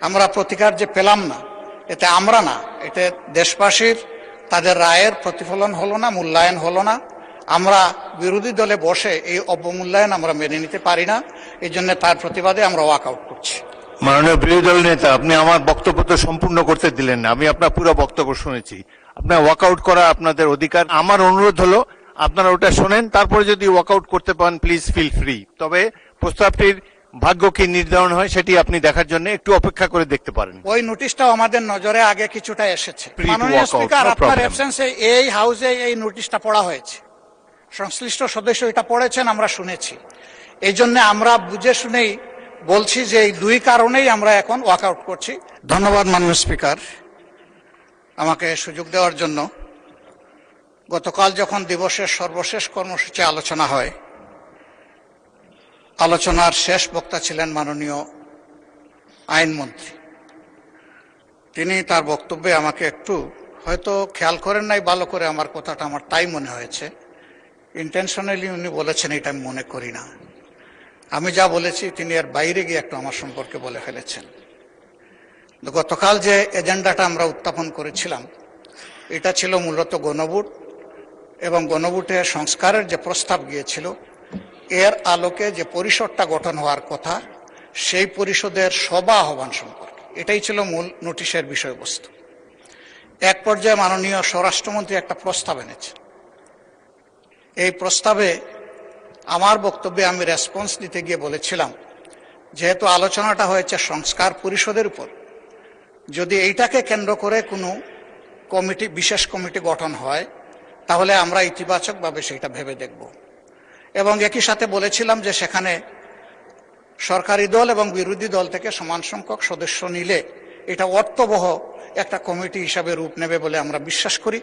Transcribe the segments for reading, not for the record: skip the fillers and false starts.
আমরা প্রতিকার যে পেলাম না, এতে আমরা না, এতে দেশবাসীর তাদের রায়ের প্রতিফলন হলো না, মূল্যায়ন হলো না। আমরা বিরোধী দলে বসে এই অবমূল্যায়ন আমরা মেনে নিতে পারি না। এই জন্য তার প্রতিবাদে আমরা ওয়াকআউট করছি। মাননীয় বিরোধী দল নেতা, আপনি আমার বক্তব্য তো সম্পূর্ণ করতে দিলেন না। আমি আপনার পুরো বক্তব্য শুনেছি। আপনার ওয়াকআউট করা আপনাদের অধিকার। আমার অনুরোধ হলো আপনারা ওটা শোনেন, তারপরে যদি ওয়াকআউট করতে পারেন প্লিজ ফিল ফ্রি। তবে প্রস্তাবটির ভাগ্য কি নির্ধারণ হয় সেটি আপনি দেখার জন্য একটু অপেক্ষা করে দেখতে পারেন। ওই নোটিশটাও আমাদের নজরে আগে কিছুটা এসেছে। Free to মাননীয় walk out, স্পিকার, no আপনার problem. অ্যাবসেন্সে এই হাউসে এই নোটিশটা পড়া হয়েছে, সংশ্লিষ্ট সদস্য এটা পড়েছেন, আমরা শুনেছি। এই জন্য আমরা বুঝে শুনেই বলছি যে এই দুই কারণেই আমরা এখন ওয়াকআউট করছি। ধন্যবাদ মাননীয় স্পিকার আমাকে সুযোগ দেওয়ার জন্য। গতকাল যখন দিবসের সর্বশেষ কর্মসূচি আলোচনা হয়, আলোচনার শেষ বক্তা ছিলেন মাননীয় আইনমন্ত্রী। তিনি তার বক্তব্যে আমাকে একটু হয়তো খেয়াল করেন নাই ভালো করে আমার কথাটা, আমার তাই মনে হয়েছে। ইন্টেনশনালি উনি বলেছেন এটা আমি মনে করি না। আমি যা বলেছি তিনি এর বাইরে গিয়ে একটু আমার সম্পর্কে বলে ফেলেছেন। গতকাল যে এজেন্ডাটা আমরা উত্থাপন করেছিলাম, এটা ছিল মূলত গণভোট এবং গণভোটের সংস্কারের যে প্রস্তাব গিয়েছিল, এর আলোকে যে পরিষদটা গঠন হওয়ার কথা, সেই পরিষদের সভা আহ্বান সম্পর্কে এটাই ছিল মূল নোটিশের বিষয়বস্তু। এক পর্যায়ে মাননীয় স্বরাষ্ট্রমন্ত্রী একটা প্রস্তাব এনেছেন। এই প্রস্তাবে আমার বক্তব্যে আমি রেসপন্স দিতে গিয়ে বলেছিলাম, যেহেতু আলোচনাটা হয়েছে সংস্কার পরিষদের উপর, যদি এইটাকে কেন্দ্র করে কোনো কমিটি, বিশেষ কমিটি গঠন হয়, তাহলে আমরা ইতিবাচকভাবে সেটা ভেবে দেখব। এবং একই সাথে বলেছিলাম যে সেখানে সরকারি দল এবং বিরোধী দল থেকে সমান সংখ্যক সদস্য নিলে এটা অর্থবহ একটা কমিটি হিসাবে রূপ নেবে বলে আমরা বিশ্বাস করি।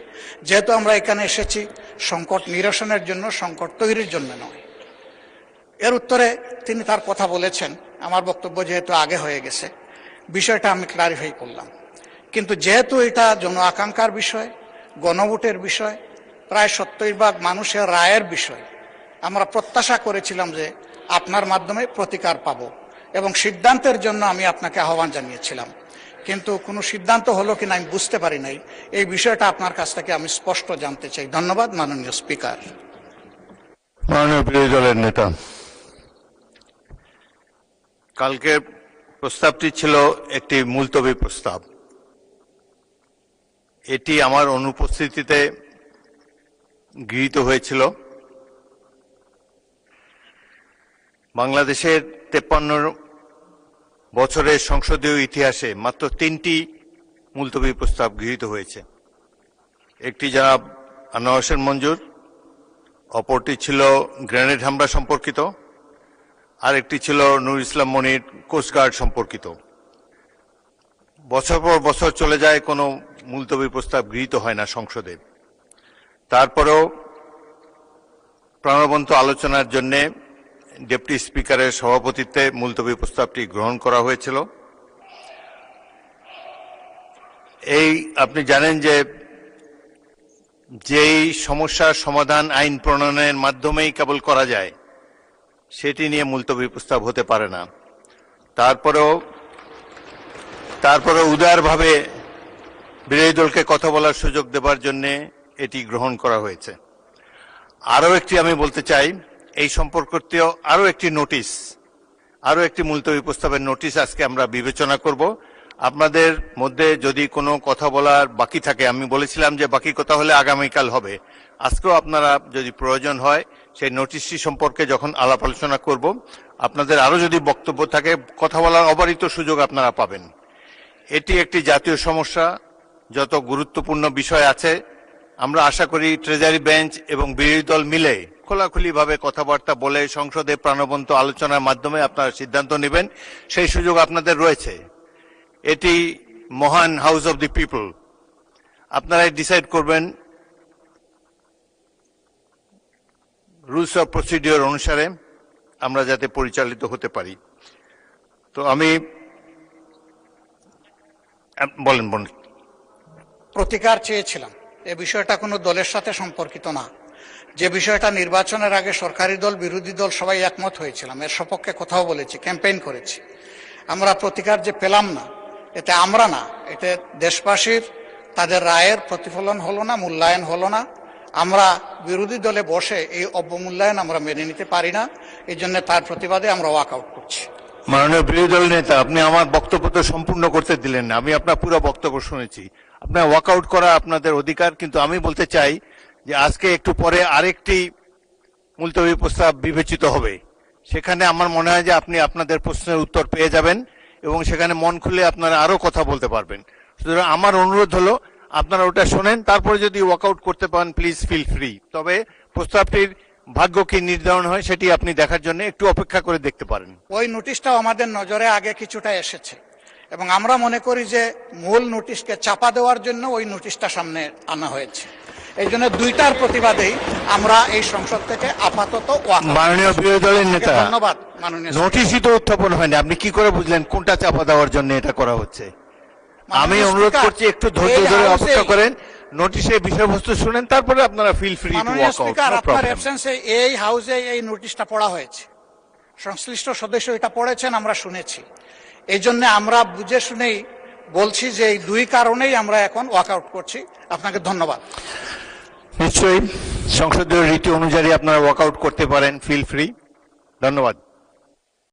যেহেতু আমরা এখানে এসেছি সংকট নিরসনের জন্য, সংকট তৈরির জন্য নয়। এর উত্তরে তিনি তার কথা বলেছেন। আমার বক্তব্য যেহেতু আগে হয়ে গেছে, বিষয়টা আমি ক্লারিফাই করলাম। কিন্তু যেহেতু এটা জন আকাঙ্ক্ষার বিষয়, গণভোটের বিষয়, প্রায় 70% মানুষের রায়ের বিষয়, আমরা প্রত্যাশা করেছিলাম যে আপনার মাধ্যমে প্রতিকার পাব এবং সিদ্ধান্তের জন্য আমি আপনাকে আহ্বান জানিয়েছিলাম। কিন্তু কোনো সিদ্ধান্ত হলো কিনা আমি বুঝতে পারি নাই। এই বিষয়টা আপনার কাছ থেকে আমি স্পষ্ট জানতে চাই। ধন্যবাদ মাননীয় স্পিকার। মাননীয় বিরোধী দলের নেতা, কালকের প্রস্তাবটি ছিল একটি মুলতবি প্রস্তাব। এটি আমার অনুপস্থিতিতে গৃহীত হয়েছিল। বাংলাদেশের 53 বছরের সংসদীয় ইতিহাসে মাত্র 3টি মুলতবি প্রস্তাব গৃহীত হয়েছে। একটি জনাব আনোয়ার হোসেন মঞ্জুর, অপরটি ছিল গ্রেনেড হামলা সম্পর্কিত, আর একটি ছিল নুর ইসলাম মনির কোস্টগার্ড সম্পর্কিত। বছর পর বছর চলে যায়, কোনো মুলতবি প্রস্তাব গৃহীত হয় না সংসদে। তারপরেও প্রাণবন্ত আলোচনার জন্য ডেপুটি স্পিকারের সভাপতিত্বে মুলতবি প্রস্তাবটি গ্রহণ করা হয়েছিল। এই আপনি জানেন যে যেই সমস্যার সমাধান আইন প্রণয়নের মাধ্যমেই কেবল করা যায়, সেটি নিয়ে মুলতবি প্রস্তাব হতে পারে না। তারপরেও উদারভাবে বিরোধী দলকে কথা বলার সুযোগ দেবার জন্য এটি গ্রহণ করা হয়েছে। আরও একটি আমি বলতে চাই, এই সম্পর্কিত আরও একটি মুলতবি প্রস্তাবের নোটিশ আজকে আমরা বিবেচনা করব। আপনাদের মধ্যে যদি কোনো কথা বলার বাকি থাকে, আমি বলেছিলাম যে বাকি কথা হলে আগামীকাল হবে, আজকেও আপনারা যদি প্রয়োজন হয় সেই নোটিশটি সম্পর্কে যখন আলাপ আলোচনা করব, আপনাদের আরও যদি বক্তব্য থাকে, কথা বলার অবারিত সুযোগ আপনারা পাবেন। এটি একটি জাতীয় সমস্যা, যত গুরুত্বপূর্ণ বিষয় আছে, আমরা আশা করি ট্রেজারি বেঞ্চ এবং বিরোধী দল মিলে খোলাখুলিভাবে কথাবার্তা বলে সংসদে প্রাণবন্ত আলোচনার মাধ্যমে আপনারা সিদ্ধান্ত নেবেন, সেই সুযোগ আপনাদের রয়েছে। এটি মহান হাউস অব দি পিপল, আপনারাই ডিসাইড করবেন রুলস অফ প্রসিডিওর অনুসারে আমরা যাতে পরিচালিত হতে পারি। তো আমি বলেন। প্রতিকার চেয়েছিলাম। এ বিষয়টা কোনো দলের সাথে সম্পর্কিত না। যে বিষয়টা নির্বাচনের আগে সরকারি দল, বিরোধী দল সবাই একমত হয়েছিলাম, এর সপক্ষে কথাও বলেছি, ক্যাম্পেইন করেছি। আমরা প্রতিকার যে পেলাম না, এতে আমরা না, এতে দেশবাসীর তাদের রায়ের প্রতিফলন হলো না, মূল্যায়ন হলো না। আমরা বিরোধী দলে বসে এই অবমূল্যায়ন আমরা মেনে নিতে পারি না। এই জন্য তার প্রতিবাদে আমরা ওয়াকআউট করছি। মাননীয় বিরোধী দল নেতা, আপনি আমার বক্তব্য তো সম্পূর্ণ করতে দিলেন না। আমি আপনার পুরো বক্তব্য শুনেছি। আপনার ওয়াকআউট করা আপনাদের অধিকার, কিন্তু আমি বলতে চাই যে আজকে একটু পরে আরেকটি মুলতবি প্রস্তাব বিবেচিত হবে। সেখানে আমার মনে হয় যে আপনি আপনাদের প্রশ্নের উত্তর পেয়ে যাবেন এবং সেখানে মন খুলে আপনারা আরো কথা বলতে পারবেন। সুতরাং আমার অনুরোধ হলো আপনারা ওটা শোনেন, তারপরে যদি ওয়াকআউট করতে পারেন প্লিজ ফিল ফ্রি। তবে প্রস্তাবটির ভাগ্য কি নির্ধারণ হয় সেটি আপনি দেখার জন্য একটু অপেক্ষা করে দেখতে পারেন। ওই নোটিশটাও আমাদের নজরে আগে কিছুটা এসেছে এবং আমরা মনে করি যে মূল নোটিশকে চাপা দেওয়ার জন্য ওই নোটিশটা সামনে আনা হয়েছে। এই জন্য দুইটার প্রতিবাদেই আমরা এই সংসদ থেকে আপাতত মাননীয় বিরোধী দলের নেতা, ধন্যবাদ মাননীয় নোটিশই তো উত্থাপন হয়নি, আপনি কি করে বুঝলেন কোনটা চাপা দেওয়ার জন্য এটা করা হচ্ছে? আমি অনুরোধ করছি একটু ধৈর্য ধরে অপেক্ষা করেন, নোটিশের বিষয়বস্তু শুনেন, তারপরে আপনারা ফিল ফ্রি টু মাননীয় ওয়াক আউট। স্পিকার, আপনার অ্যাবসেন্সে এই হাউসে এই নোটিশটা পড়া হয়েছে, সংশ্লিষ্ট সদস্য এটা পড়েছেন, আমরা শুনেছি। এই জন্য আমরা বুঝে শুনেই বলছি যে এই দুই কারণেই আমরা এখন ওয়াকআউট করছি। আপনাকে ধন্যবাদ। নিশ্চয়ই সংসদীয় রীতি অনুযায়ী আপনারা ওয়াকআউট করতে পারেন, ফিল ফ্রি। ধন্যবাদ।